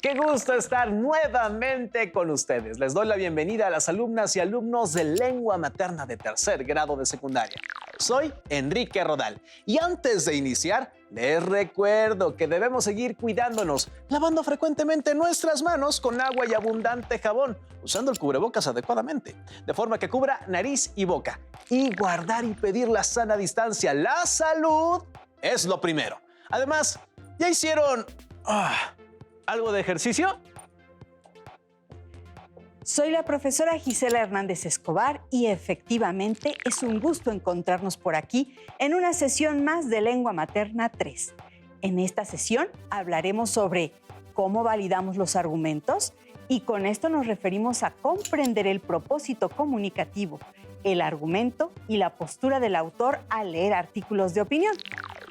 Qué gusto estar nuevamente con ustedes. Les doy la bienvenida a las alumnas y alumnos de lengua materna de tercer grado de secundaria. Soy Enrique Rodal y antes de iniciar, les recuerdo que debemos seguir cuidándonos, lavando frecuentemente nuestras manos con agua y abundante jabón, usando el cubrebocas adecuadamente, de forma que cubra nariz y boca, y guardar y pedir la sana distancia. La salud es lo primero. Además, ¿ya hicieron algo de ejercicio? Soy la profesora Gisela Hernández Escobar y efectivamente es un gusto encontrarnos por aquí en una sesión más de Lengua Materna 3. En esta sesión hablaremos sobre cómo validamos los argumentos y con esto nos referimos a comprender el propósito comunicativo, el argumento y la postura del autor al leer artículos de opinión.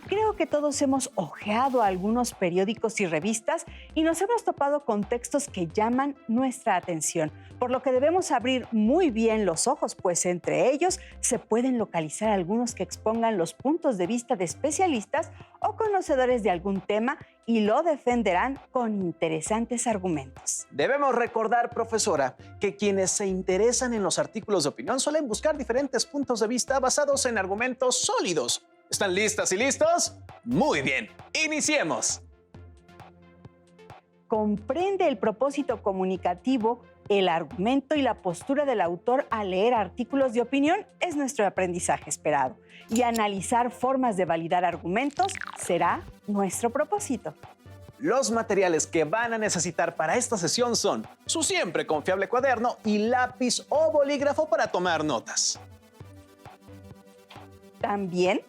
Creo que todos hemos hojeado algunos periódicos y revistas y nos hemos topado con textos que llaman nuestra atención, por lo que debemos abrir muy bien los ojos, pues entre ellos se pueden localizar algunos que expongan los puntos de vista de especialistas o conocedores de algún tema y lo defenderán con interesantes argumentos. Debemos recordar, profesora, que quienes se interesan en los artículos de opinión suelen buscar diferentes puntos de vista basados en argumentos sólidos. ¿Están listas y listos? Muy bien, iniciemos. Comprende el propósito comunicativo, el argumento y la postura del autor al leer artículos de opinión es nuestro aprendizaje esperado. Y analizar formas de validar argumentos será nuestro propósito. Los materiales que van a necesitar para esta sesión son su siempre confiable cuaderno y lápiz o bolígrafo para tomar notas. También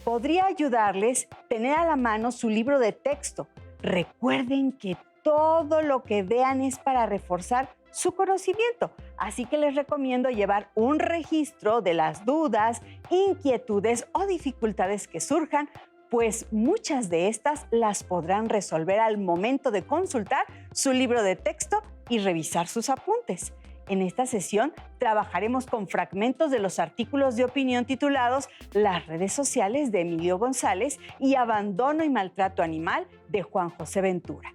podría ayudarles tener a la mano su libro de texto. Recuerden que todo lo que vean es para reforzar su conocimiento, así que les recomiendo llevar un registro de las dudas, inquietudes o dificultades que surjan, pues muchas de estas las podrán resolver al momento de consultar su libro de texto y revisar sus apuntes. En esta sesión trabajaremos con fragmentos de los artículos de opinión titulados Las redes sociales de Emilio González y Abandono y maltrato animal de Juan José Ventura.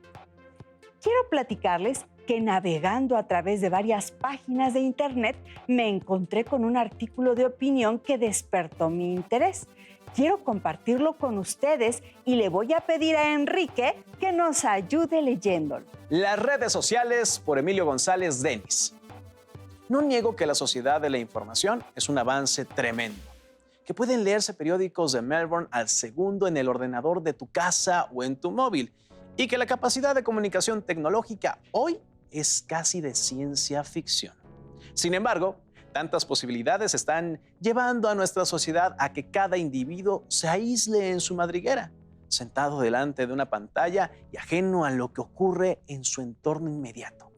Quiero platicarles que navegando a través de varias páginas de internet me encontré con un artículo de opinión que despertó mi interés. Quiero compartirlo con ustedes y le voy a pedir a Enrique que nos ayude leyéndolo. Las redes sociales por Emilio González Denis. No niego que la sociedad de la información es un avance tremendo, que pueden leerse periódicos de Melbourne al segundo en el ordenador de tu casa o en tu móvil, y que la capacidad de comunicación tecnológica hoy es casi de ciencia ficción. Sin embargo, tantas posibilidades están llevando a nuestra sociedad a que cada individuo se aísle en su madriguera, sentado delante de una pantalla y ajeno a lo que ocurre en su entorno inmediato.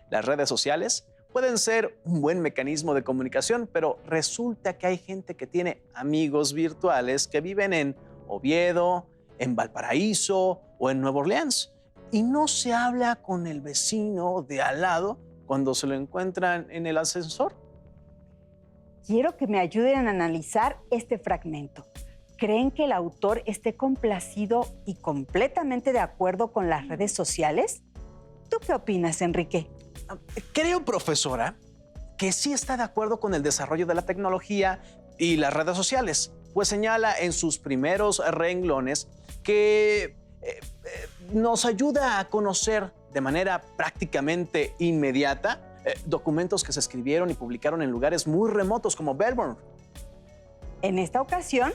Las redes sociales pueden ser un buen mecanismo de comunicación, pero resulta que hay gente que tiene amigos virtuales que viven en Oviedo, en Valparaíso o en Nueva Orleans y no se habla con el vecino de al lado cuando se lo encuentran en el ascensor. Quiero que me ayuden a analizar este fragmento. ¿Creen que el autor esté complacido y completamente de acuerdo con las redes sociales? ¿Tú qué opinas, Enrique? Creo, profesora, que sí está de acuerdo con el desarrollo de la tecnología y las redes sociales, pues señala en sus primeros renglones que nos ayuda a conocer de manera prácticamente inmediata documentos que se escribieron y publicaron en lugares muy remotos como Melbourne. En esta ocasión,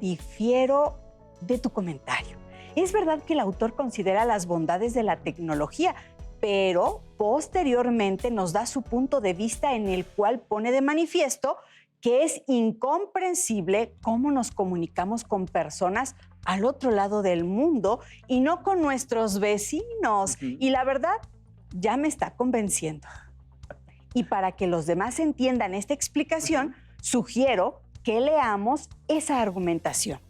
difiero de tu comentario. Es verdad que el autor considera las bondades de la tecnología, pero posteriormente nos da su punto de vista en el cual pone de manifiesto que es incomprensible cómo nos comunicamos con personas al otro lado del mundo y no con nuestros vecinos. Y la verdad, ya me está convenciendo. Y para que los demás entiendan esta explicación, sugiero que leamos esa argumentación.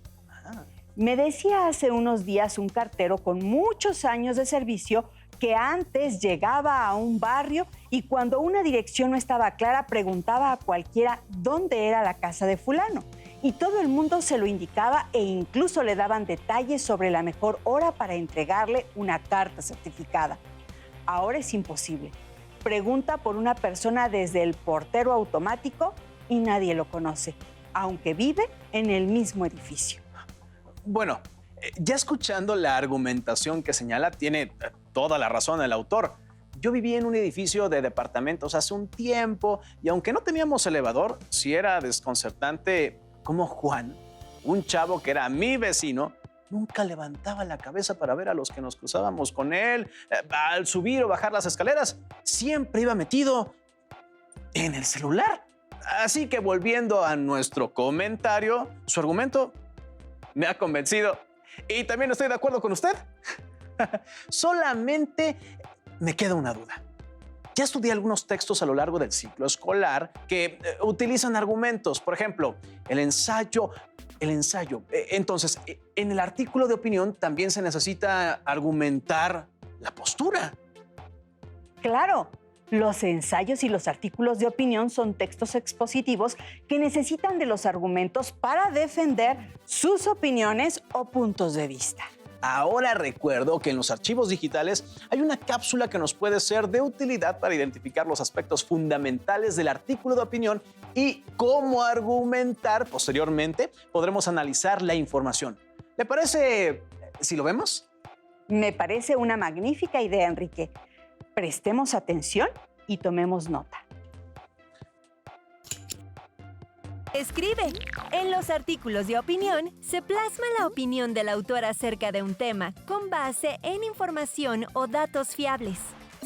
Me decía hace unos días un cartero con muchos años de servicio que antes llegaba a un barrio y cuando una dirección no estaba clara preguntaba a cualquiera dónde era la casa de fulano. y todo el mundo se lo indicaba e incluso le daban detalles sobre la mejor hora para entregarle una carta certificada. Ahora es imposible. Pregunta por una persona desde el portero automático y nadie lo conoce, aunque vive en el mismo edificio. Bueno, ya escuchando la argumentación que señala, tiene toda la razón el autor. Yo viví en un edificio de departamentos hace un tiempo y aunque no teníamos elevador, sí era desconcertante cómo Juan, un chavo que era mi vecino, nunca levantaba la cabeza para ver a los que nos cruzábamos con él. Al subir o bajar las escaleras, siempre iba metido en el celular. Así que volviendo a nuestro comentario, su argumento me ha convencido y también estoy de acuerdo con usted. Solamente me queda una duda. Ya estudié algunos textos a lo largo del ciclo escolar que utilizan argumentos. Por ejemplo, el ensayo. Entonces, en el artículo de opinión también se necesita argumentar la postura. Claro, los ensayos y los artículos de opinión son textos expositivos que necesitan de los argumentos para defender sus opiniones o puntos de vista. Ahora recuerdo que en los archivos digitales hay una cápsula que nos puede ser de utilidad para identificar los aspectos fundamentales del artículo de opinión y cómo argumentar. Posteriormente podremos analizar la información. ¿Le parece si lo vemos? Me parece una magnífica idea, Enrique. Prestemos atención y tomemos nota. Escribe. En los artículos de opinión se plasma la opinión del autor acerca de un tema con base en información o datos fiables.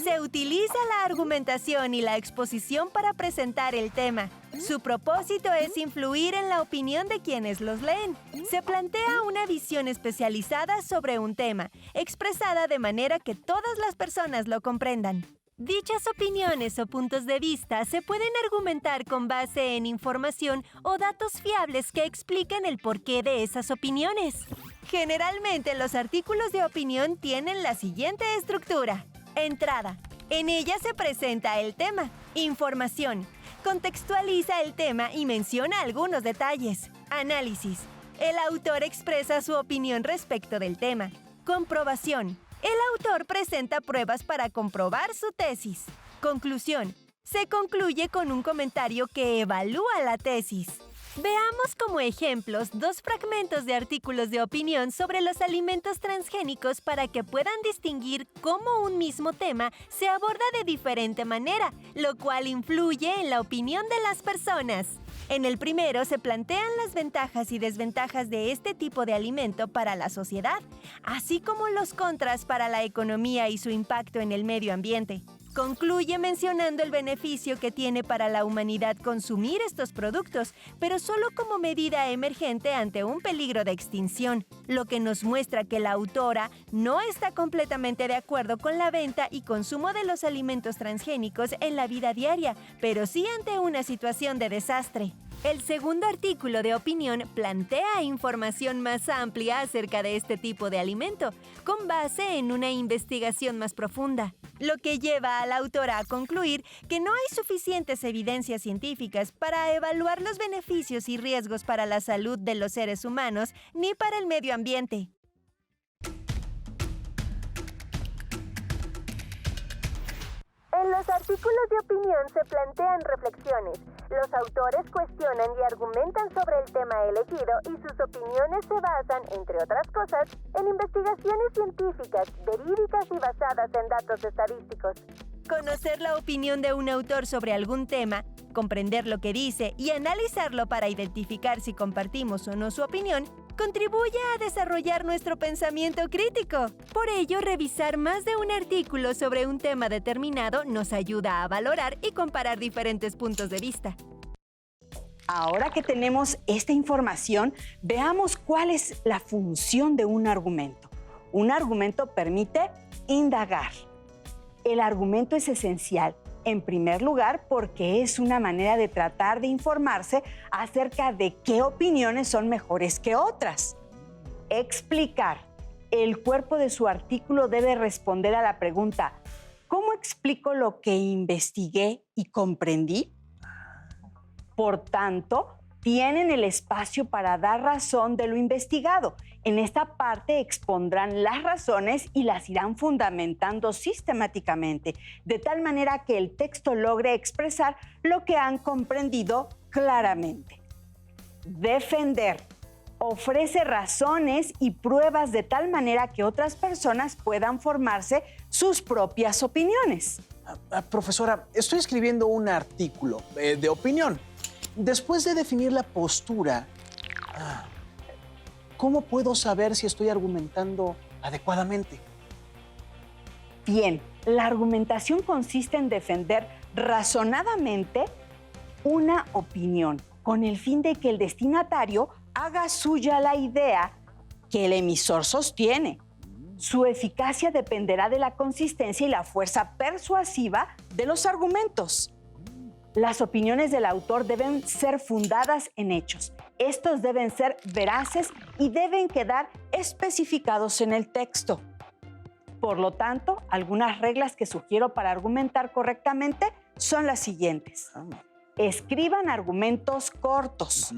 Se utiliza la argumentación y la exposición para presentar el tema. Su propósito es influir en la opinión de quienes los leen. Se plantea una visión especializada sobre un tema, expresada de manera que todas las personas lo comprendan. Dichas opiniones o puntos de vista se pueden argumentar con base en información o datos fiables que expliquen el porqué de esas opiniones. Generalmente, los artículos de opinión tienen la siguiente estructura. Entrada. En ella se presenta el tema. Información. Contextualiza el tema y menciona algunos detalles. Análisis. El autor expresa su opinión respecto del tema. Comprobación. El autor presenta pruebas para comprobar su tesis. Conclusión. Se concluye con un comentario que evalúa la tesis. Veamos como ejemplos dos fragmentos de artículos de opinión sobre los alimentos transgénicos para que puedan distinguir cómo un mismo tema se aborda de diferente manera, lo cual influye en la opinión de las personas. En el primero se plantean las ventajas y desventajas de este tipo de alimento para la sociedad, así como los contras para la economía y su impacto en el medio ambiente. Concluye mencionando el beneficio que tiene para la humanidad consumir estos productos, pero solo como medida emergente ante un peligro de extinción, lo que nos muestra que la autora no está completamente de acuerdo con la venta y consumo de los alimentos transgénicos en la vida diaria, pero sí ante una situación de desastre. El segundo artículo de opinión plantea información más amplia acerca de este tipo de alimento, con base en una investigación más profunda, lo que lleva a la autora a concluir que no hay suficientes evidencias científicas para evaluar los beneficios y riesgos para la salud de los seres humanos ni para el medio ambiente. En los artículos de opinión se plantean reflexiones. Los autores cuestionan y argumentan sobre el tema elegido y sus opiniones se basan, entre otras cosas, en investigaciones científicas, verídicas y basadas en datos estadísticos. Conocer la opinión de un autor sobre algún tema, comprender lo que dice y analizarlo para identificar si compartimos o no su opinión, contribuye a desarrollar nuestro pensamiento crítico. Por ello, revisar más de un artículo sobre un tema determinado nos ayuda a valorar y comparar diferentes puntos de vista. Ahora que tenemos esta información, veamos cuál es la función de un argumento. Un argumento permite indagar. El argumento es esencial, en primer lugar, porque es una manera de tratar de informarse acerca de qué opiniones son mejores que otras. Explicar. El cuerpo de su artículo debe responder a la pregunta: ¿cómo explico lo que investigué y comprendí? Por tanto, Tienen el espacio para dar razón de lo investigado. En esta parte expondrán las razones y las irán fundamentando sistemáticamente, de tal manera que el texto logre expresar lo que han comprendido claramente. Defender. Ofrece razones y pruebas de tal manera que otras personas puedan formarse sus propias opiniones. Profesora, estoy escribiendo un artículo de opinión. Después de definir la postura, ¿cómo puedo saber si estoy argumentando adecuadamente? Bien, la argumentación consiste en defender razonadamente una opinión, con el fin de que el destinatario haga suya la idea que el emisor sostiene. Su eficacia dependerá de la consistencia y la fuerza persuasiva de los argumentos. Las opiniones del autor deben ser fundadas en hechos. Estos deben ser veraces y deben quedar especificados en el texto. Por lo tanto, algunas reglas que sugiero para argumentar correctamente son las siguientes. Escriban argumentos cortos.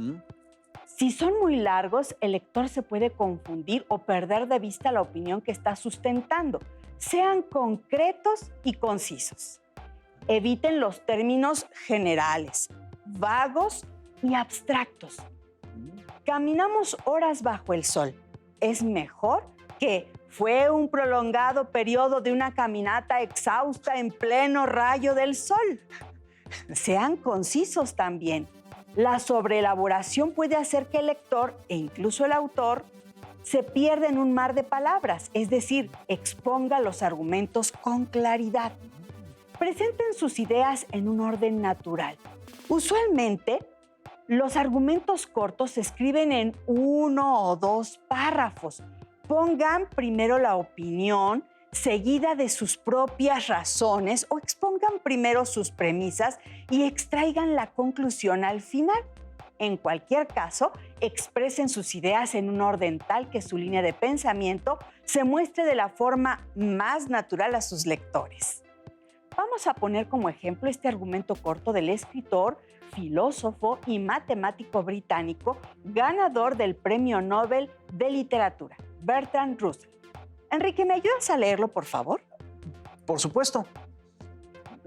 Si son muy largos, el lector se puede confundir o perder de vista la opinión que está sustentando. Sean concretos y concisos. Eviten los términos generales, vagos y abstractos. Caminamos horas bajo el sol. Es mejor que fue un prolongado periodo de una caminata exhausta en pleno rayo del sol. Sean concisos también. La sobreelaboración puede hacer que el lector e incluso el autor se pierda en un mar de palabras, es decir, exponga los argumentos con claridad. Presenten sus ideas en un orden natural. Usualmente, los argumentos cortos se escriben en 1 o 2 párrafos. Pongan primero la opinión, seguida de sus propias razones, o expongan primero sus premisas y extraigan la conclusión al final. En cualquier caso, expresen sus ideas en un orden tal que su línea de pensamiento se muestre de la forma más natural a sus lectores. Vamos a poner como ejemplo este argumento corto del escritor, filósofo y matemático británico, ganador del Premio Nobel de Literatura, Bertrand Russell. Enrique, ¿me ayudas a leerlo, por favor? Por supuesto.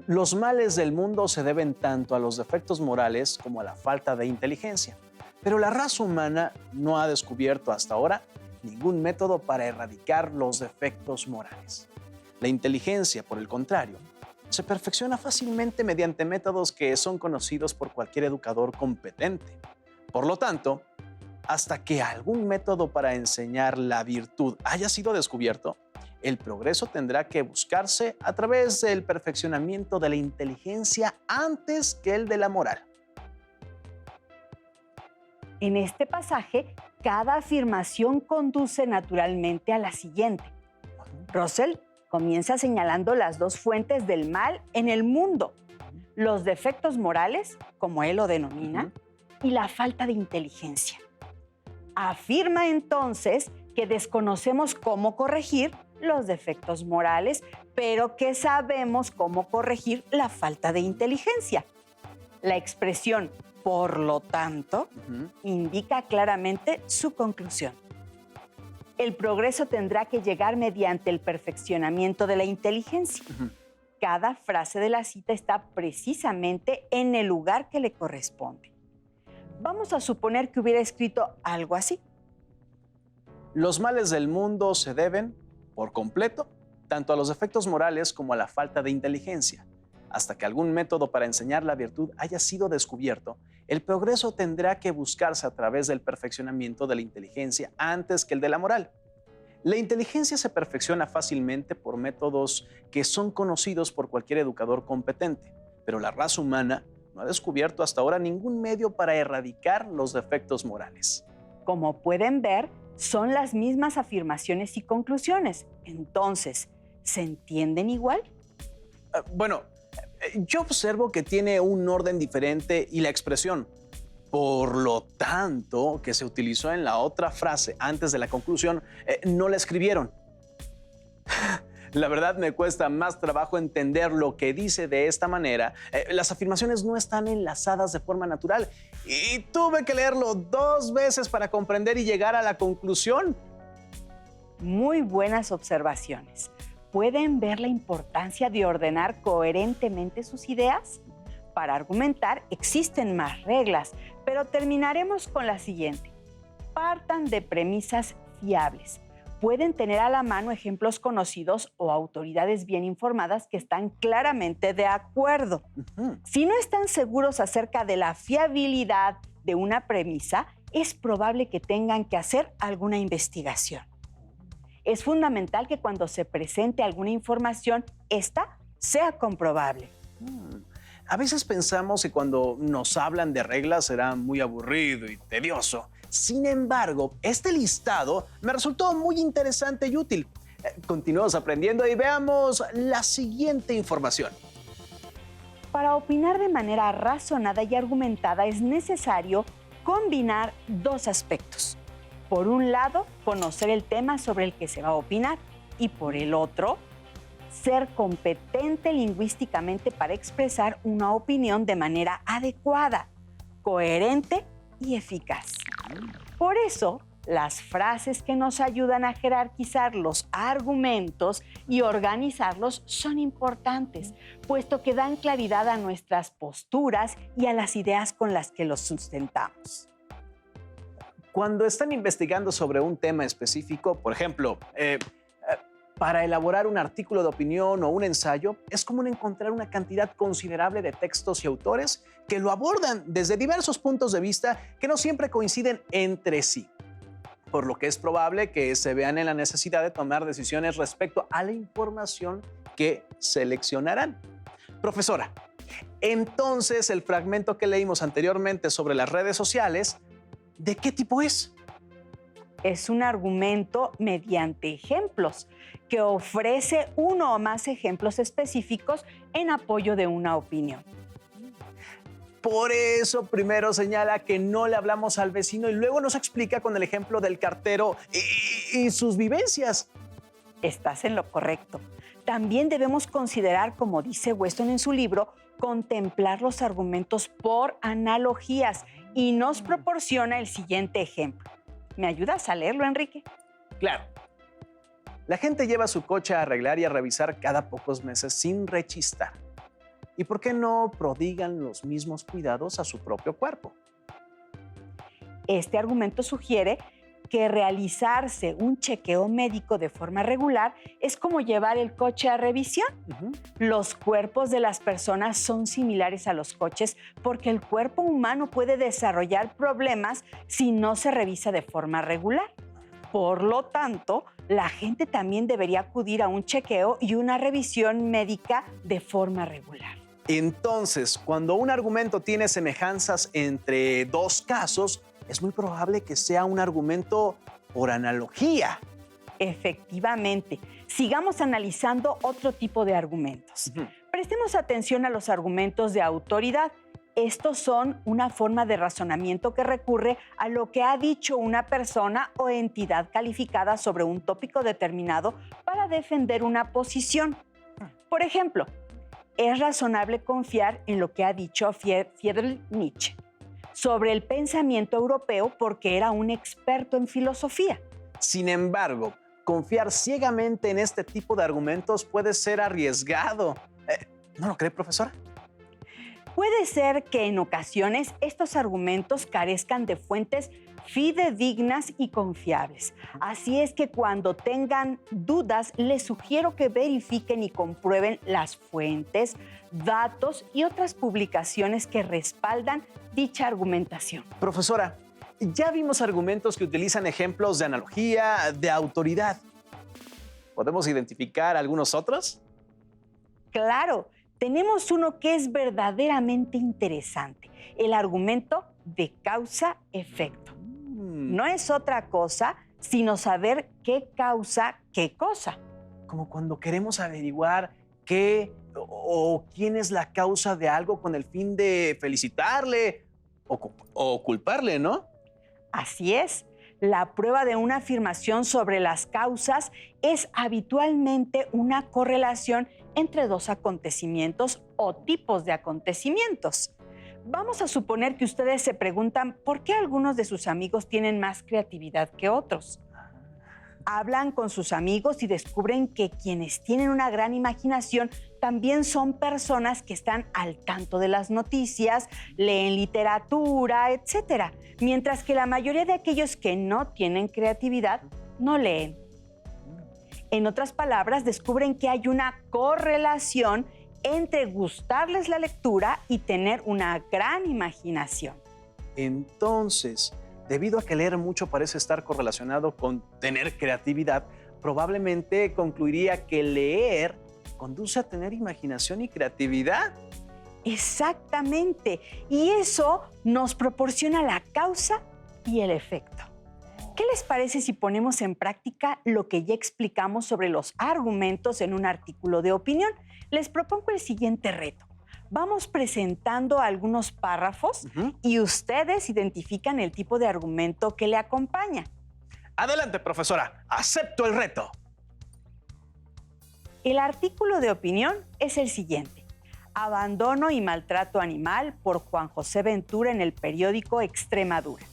Los males del mundo se deben tanto a los defectos morales como a la falta de inteligencia. Pero la raza humana no ha descubierto hasta ahora ningún método para erradicar los defectos morales. La inteligencia, por el contrario, se perfecciona fácilmente mediante métodos que son conocidos por cualquier educador competente. Por lo tanto, hasta que algún método para enseñar la virtud haya sido descubierto, el progreso tendrá que buscarse a través del perfeccionamiento de la inteligencia antes que el de la moral. En este pasaje, cada afirmación conduce naturalmente a la siguiente. Russell comienza señalando las 2 fuentes del mal en el mundo: los defectos morales, como él lo denomina, y la falta de inteligencia. Afirma entonces que desconocemos cómo corregir los defectos morales, pero que sabemos cómo corregir la falta de inteligencia. La expresión "por lo tanto" indica claramente su conclusión. El progreso tendrá que llegar mediante el perfeccionamiento de la inteligencia. Cada frase de la cita está precisamente en el lugar que le corresponde. Vamos a suponer que hubiera escrito algo así. Los males del mundo se deben, por completo, tanto a los defectos morales como a la falta de inteligencia. Hasta que algún método para enseñar la virtud haya sido descubierto, el progreso tendrá que buscarse a través del perfeccionamiento de la inteligencia antes que el de la moral. La inteligencia se perfecciona fácilmente por métodos que son conocidos por cualquier educador competente, pero la raza humana no ha descubierto hasta ahora ningún medio para erradicar los defectos morales. Como pueden ver, son las mismas afirmaciones y conclusiones. Entonces, ¿se entienden igual? Bueno, yo observo que tiene un orden diferente y la expresión "por lo tanto" que se utilizó en la otra frase antes de la conclusión no la escribieron. La verdad me cuesta más trabajo entender lo que dice de esta manera. Las afirmaciones no están enlazadas de forma natural y tuve que leerlo 2 veces para comprender y llegar a la conclusión. Muy buenas observaciones. ¿Pueden ver la importancia de ordenar coherentemente sus ideas? Para argumentar existen más reglas, pero terminaremos con la siguiente. Partan de premisas fiables. Pueden tener a la mano ejemplos conocidos o autoridades bien informadas que están claramente de acuerdo. Si no están seguros acerca de la fiabilidad de una premisa, es probable que tengan que hacer alguna investigación. Es fundamental que cuando se presente alguna información, esta sea comprobable. A veces pensamos que cuando nos hablan de reglas será muy aburrido y tedioso. Sin embargo, este listado me resultó muy interesante y útil. Continuemos aprendiendo y veamos la siguiente información. Para opinar de manera razonada y argumentada es necesario combinar 2 aspectos. Por un lado, conocer el tema sobre el que se va a opinar y por el otro, ser competente lingüísticamente para expresar una opinión de manera adecuada, coherente y eficaz. Por eso, las frases que nos ayudan a jerarquizar los argumentos y organizarlos son importantes, puesto que dan claridad a nuestras posturas y a las ideas con las que los sustentamos. Cuando están investigando sobre un tema específico, por ejemplo, para elaborar un artículo de opinión o un ensayo, es común encontrar una cantidad considerable de textos y autores que lo abordan desde diversos puntos de vista que no siempre coinciden entre sí, por lo que es probable que se vean en la necesidad de tomar decisiones respecto a la información que seleccionarán. Profesora, entonces el fragmento que leímos anteriormente sobre las redes sociales, ¿de qué tipo es? Es un argumento mediante ejemplos que ofrece uno o más ejemplos específicos en apoyo de una opinión. Por eso primero señala que no le hablamos al vecino y luego nos explica con el ejemplo del cartero y sus vivencias. Estás en lo correcto. También debemos considerar, como dice Weston en su libro, contemplar los argumentos por analogías y nos proporciona el siguiente ejemplo. ¿Me ayudas a leerlo, Enrique? Claro. La gente lleva su coche a arreglar y a revisar cada pocos meses sin rechistar. ¿Y por qué no prodigan los mismos cuidados a su propio cuerpo? Este argumento sugiere que realizarse un chequeo médico de forma regular es como llevar el coche a revisión. Los cuerpos de las personas son similares a los coches porque el cuerpo humano puede desarrollar problemas si no se revisa de forma regular. Por lo tanto, la gente también debería acudir a un chequeo y una revisión médica de forma regular. Entonces, cuando un argumento tiene semejanzas entre 2 casos, es muy probable que sea un argumento por analogía. Efectivamente. Sigamos analizando otro tipo de argumentos. Prestemos atención a los argumentos de autoridad. Estos son una forma de razonamiento que recurre a lo que ha dicho una persona o entidad calificada sobre un tópico determinado para defender una posición. Por ejemplo, es razonable confiar en lo que ha dicho Friedrich Nietzsche sobre el pensamiento europeo porque era un experto en filosofía. Sin embargo, confiar ciegamente en este tipo de argumentos puede ser arriesgado. ¿No lo cree, profesora? Puede ser que en ocasiones estos argumentos carezcan de fuentes fidedignas y confiables. Así es que cuando tengan dudas, les sugiero que verifiquen y comprueben las fuentes, datos y otras publicaciones que respaldan dicha argumentación. Profesora, ya vimos argumentos que utilizan ejemplos de analogía, de autoridad. ¿Podemos identificar algunos otros? Claro, tenemos uno que es verdaderamente interesante, el argumento de causa-efecto. No es otra cosa sino saber qué causa qué cosa. Como cuando queremos averiguar qué o quién es la causa de algo con el fin de felicitarle o culparle, ¿no? Así es. La prueba de una afirmación sobre las causas es habitualmente una correlación entre dos acontecimientos o tipos de acontecimientos. Vamos a suponer que ustedes se preguntan por qué algunos de sus amigos tienen más creatividad que otros. Hablan con sus amigos y descubren que quienes tienen una gran imaginación también son personas que están al tanto de las noticias, leen literatura, etc. Mientras que la mayoría de aquellos que no tienen creatividad no leen. En otras palabras, descubren que hay una correlación entre gustarles la lectura y tener una gran imaginación. Entonces, debido a que leer mucho parece estar correlacionado con tener creatividad, probablemente concluiría que leer conduce a tener imaginación y creatividad. Exactamente. Y eso nos proporciona la causa y el efecto. ¿Qué les parece si ponemos en práctica lo que ya explicamos sobre los argumentos en un artículo de opinión? Les propongo el siguiente reto. Vamos presentando algunos párrafos y ustedes identifican el tipo de argumento que le acompaña. Adelante, profesora. Acepto el reto. El artículo de opinión es el siguiente. Abandono y maltrato animal por Juan José Ventura en el periódico Extremadura.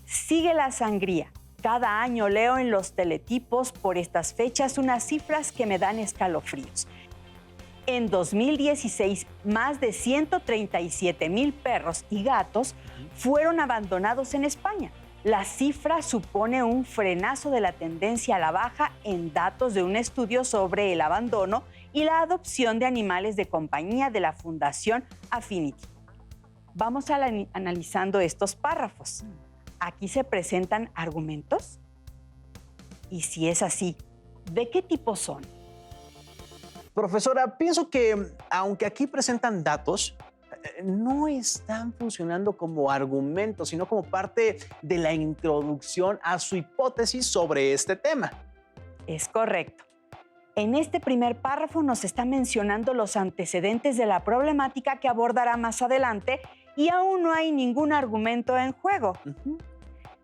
Sigue la sangría. Cada año leo en los teletipos por estas fechas unas cifras que me dan escalofríos. En 2016, más de 137,000 perros y gatos fueron abandonados en España. La cifra supone un frenazo de la tendencia a la baja en datos de un estudio sobre el abandono y la adopción de animales de compañía de la Fundación Affinity. Vamos analizando estos párrafos. Aquí se presentan argumentos. Y si es así, ¿de qué tipo son? Profesora, pienso que aunque aquí presentan datos, no están funcionando como argumentos, sino como parte de la introducción a su hipótesis sobre este tema. Es correcto. En este primer párrafo nos está mencionando los antecedentes de la problemática que abordará más adelante y aún no hay ningún argumento en juego.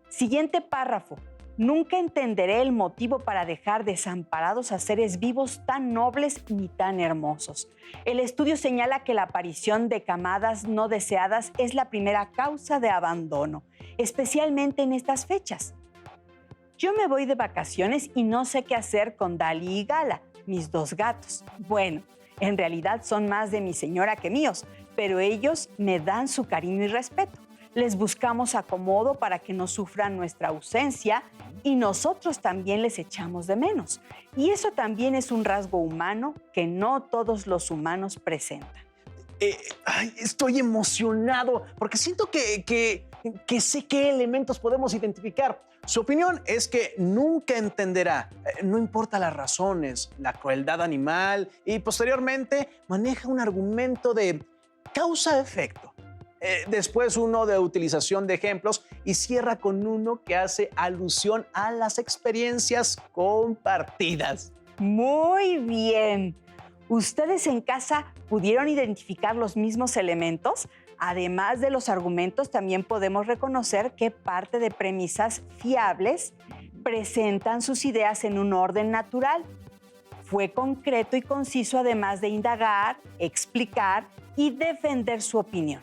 Siguiente párrafo. Nunca entenderé el motivo para dejar desamparados a seres vivos tan nobles ni tan hermosos. El estudio señala que la aparición de camadas no deseadas es la primera causa de abandono, especialmente en estas fechas. Yo me voy de vacaciones y no sé qué hacer con Dali y Gala, mis dos gatos. Bueno, en realidad son más de mi señora que míos, pero ellos me dan su cariño y respeto. Les buscamos acomodo para que no sufran nuestra ausencia y nosotros también les echamos de menos. Y eso también es un rasgo humano que no todos los humanos presentan. Estoy emocionado porque siento que sé qué elementos podemos identificar. Su opinión es que nunca entenderá, no importa las razones, la crueldad animal y posteriormente maneja un argumento de causa-efecto. Después uno de utilización de ejemplos y cierra con uno que hace alusión a las experiencias compartidas. Muy bien. ¿Ustedes en casa pudieron identificar los mismos elementos? Además de los argumentos, también podemos reconocer que parte de premisas fiables presentan sus ideas en un orden natural. Fue concreto y conciso, además de indagar, explicar y defender su opinión.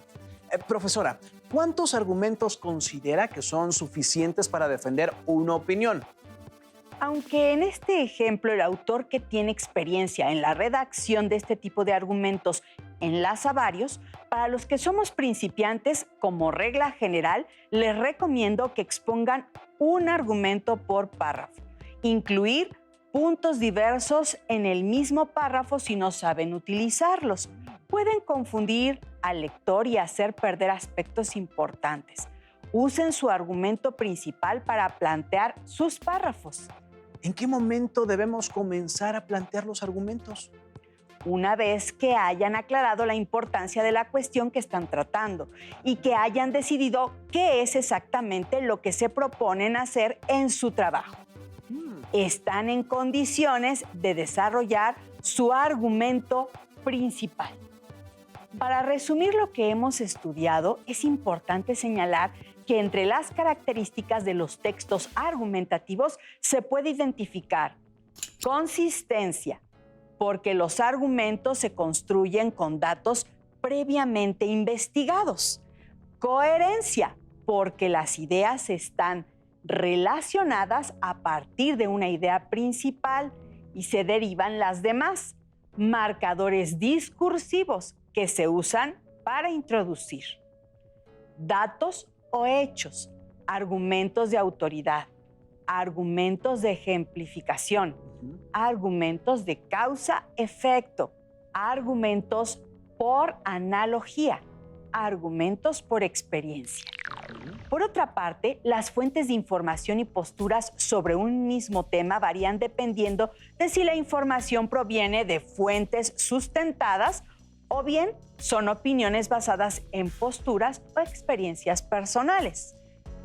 Profesora, ¿cuántos argumentos considera que son suficientes para defender una opinión? Aunque en este ejemplo el autor que tiene experiencia en la redacción de este tipo de argumentos enlaza varios, para los que somos principiantes, como regla general, les recomiendo que expongan un argumento por párrafo. Incluir puntos diversos en el mismo párrafo si no saben utilizarlos. Pueden confundir al lector y hacer perder aspectos importantes. Usen su argumento principal para plantear sus párrafos. ¿En qué momento debemos comenzar a plantear los argumentos? Una vez que hayan aclarado la importancia de la cuestión que están tratando y que hayan decidido qué es exactamente lo que se proponen hacer en su trabajo. Están en condiciones de desarrollar su argumento principal. Para resumir lo que hemos estudiado, es importante señalar que entre las características de los textos argumentativos se puede identificar consistencia, porque los argumentos se construyen con datos previamente investigados. Coherencia, porque las ideas están relacionadas a partir de una idea principal y se derivan las demás. Marcadores discursivos que se usan para introducir. Datos o hechos, argumentos de autoridad, argumentos de ejemplificación, argumentos de causa-efecto, argumentos por analogía, argumentos por experiencia. Por otra parte, las fuentes de información y posturas sobre un mismo tema varían dependiendo de si la información proviene de fuentes sustentadas o bien son opiniones basadas en posturas o experiencias personales.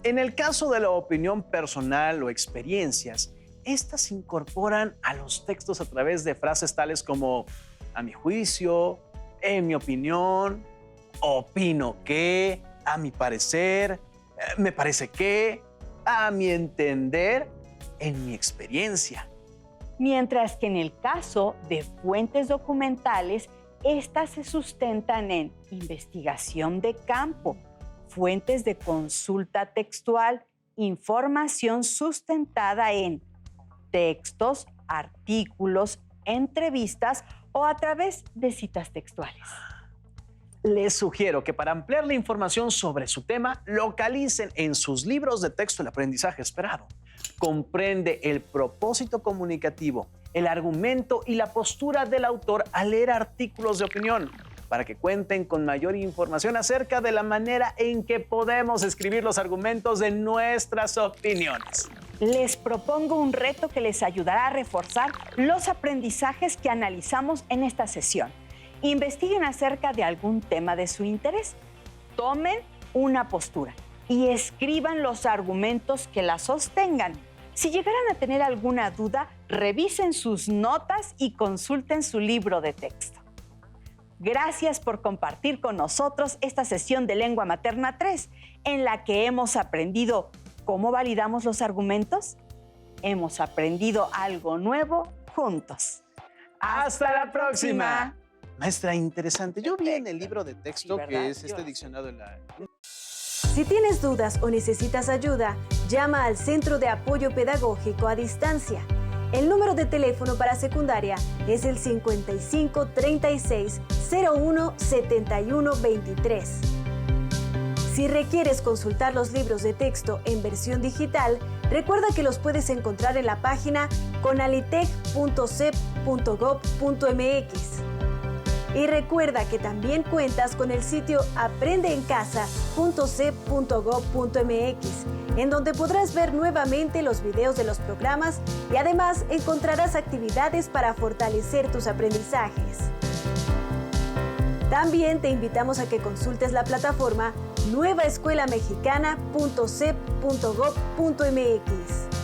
En el caso de la opinión personal o experiencias, estas se incorporan a los textos a través de frases tales como a mi juicio, en mi opinión, opino que, a mi parecer, me parece que, a mi entender, en mi experiencia. Mientras que en el caso de fuentes documentales, estas se sustentan en investigación de campo, fuentes de consulta textual, información sustentada en textos, artículos, entrevistas o a través de citas textuales. Les sugiero que para ampliar la información sobre su tema, localicen en sus libros de texto el aprendizaje esperado. Comprende el propósito comunicativo, el argumento y la postura del autor al leer artículos de opinión, para que cuenten con mayor información acerca de la manera en que podemos escribir los argumentos de nuestras opiniones. Les propongo un reto que les ayudará a reforzar los aprendizajes que analizamos en esta sesión. Investiguen acerca de algún tema de su interés, tomen una postura y escriban los argumentos que la sostengan. Si llegaran a tener alguna duda, revisen sus notas y consulten su libro de texto. Gracias por compartir con nosotros esta sesión de Lengua Materna 3, en la que hemos aprendido cómo validamos los argumentos. Hemos aprendido algo nuevo juntos. ¡Hasta la próxima! Maestra, interesante. Yo vi en el libro de texto, Sí, que es este diccionario en la... Si tienes dudas o necesitas ayuda, llama al Centro de Apoyo Pedagógico a Distancia. El número de teléfono para secundaria es el 55 36 01 71 23. Si requieres consultar los libros de texto en versión digital, recuerda que los puedes encontrar en la página conalitec.cep.gov.mx. Y recuerda que también cuentas con el sitio aprendeencasa.cep.gov.mx, en donde podrás ver nuevamente los videos de los programas y además encontrarás actividades para fortalecer tus aprendizajes. También te invitamos a que consultes la plataforma nuevaescuelamexicana.cep.gov.mx.